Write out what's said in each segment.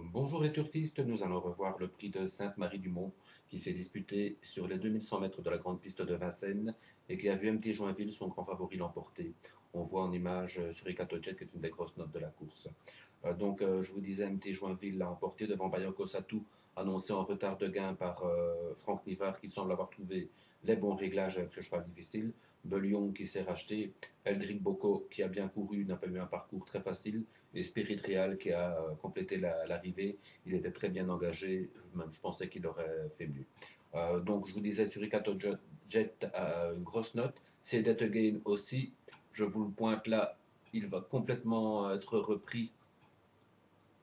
Bonjour les turfistes, nous allons revoir le prix de Sainte-Marie-du-Mont qui s'est disputé sur les 2100 mètres de la grande piste de Vincennes et qui a vu MT Joinville, son grand favori, l'emporter. On voit en image Suricato Jet qui est une des grosses notes de la course. Je vous disais, MT Joinville l'a emporté devant Bayoko Satou, annoncé en retard de gain par Franck Nivard qui semble avoir trouvé les bons réglages avec ce cheval difficile. Belion qui s'est racheté, Eldrick Bocco qui a bien couru, n'a pas eu un parcours très facile, et Spirit Real qui a complété l'arrivée. Il était très bien engagé, même je pensais qu'il aurait fait mieux. Donc je vous disais, Suricato Jet a une grosse note, c'est Dead Again aussi, je vous le pointe là, il va complètement être repris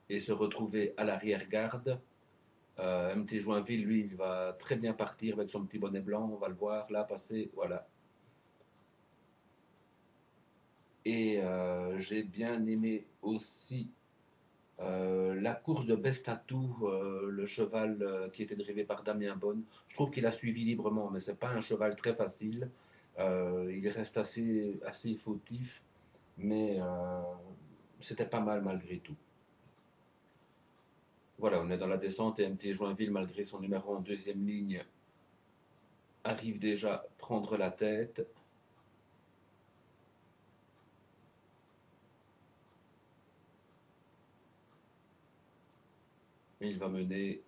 et se retrouver à l'arrière-garde. MT Joinville, lui, il va très bien partir avec son petit bonnet blanc, on va le voir là passer, voilà. Et j'ai bien aimé aussi la course de Bestatou, le cheval qui était drivé par Damien Bonne. Je trouve qu'il a suivi librement, mais c'est pas un cheval très facile. Il reste assez fautif, mais c'était pas mal malgré tout. Voilà, on est dans la descente et MT Joinville, malgré son numéro en deuxième ligne, arrive déjà à prendre la tête. Il va mener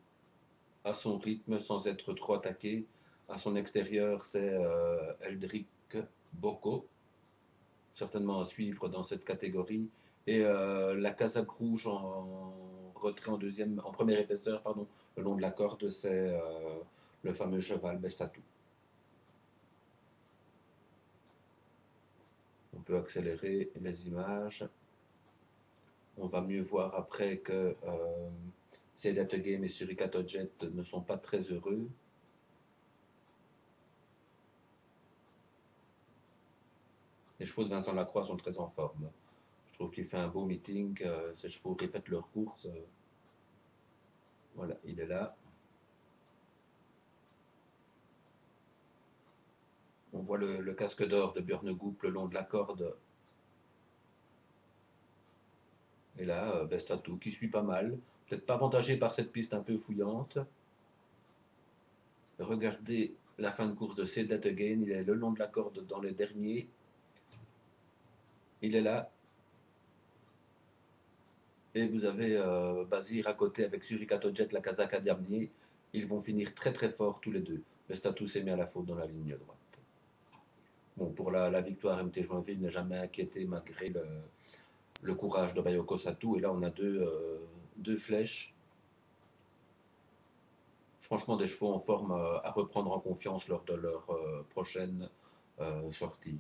à son rythme sans être trop attaqué. À son extérieur, c'est Eldrick Bocco, certainement à suivre dans cette catégorie. Et la casaque rouge en retrait en première épaisseur, pardon, le long de la corde, c'est le fameux cheval Bestatou. On peut accélérer les images. On va mieux voir après que Sedate Game et Suricato Jet ne sont pas très heureux. Les chevaux de Vincent Lacroix sont très en forme. Je trouve qu'il fait un beau meeting. Ces chevaux répètent leur course. Voilà, il est là. On voit le casque d'or de Björn Goop le long de la corde. Et là, Bestatou qui suit pas mal. Peut-être pas avantagé par cette piste un peu fouillante. Regardez la fin de course de Say That Again. Il est le long de la corde dans les derniers. Il est là. Et vous avez Bazir à côté avec Suricato Jet, la casaque à dernier. Ils vont finir très très fort tous les deux. Bestatou s'est mis à la faute dans la ligne droite. Bon, pour la victoire, MT Joinville n'est jamais inquiété malgré le courage de Bayoko Satou. Et là, on a deux flèches. Franchement, des chevaux en forme à reprendre en confiance lors de leur prochaine sortie.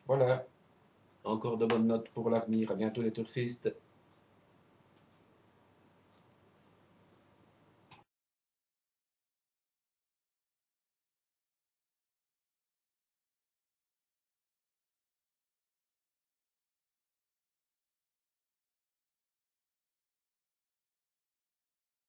Voilà, encore de bonnes notes pour l'avenir. À bientôt les turfistes.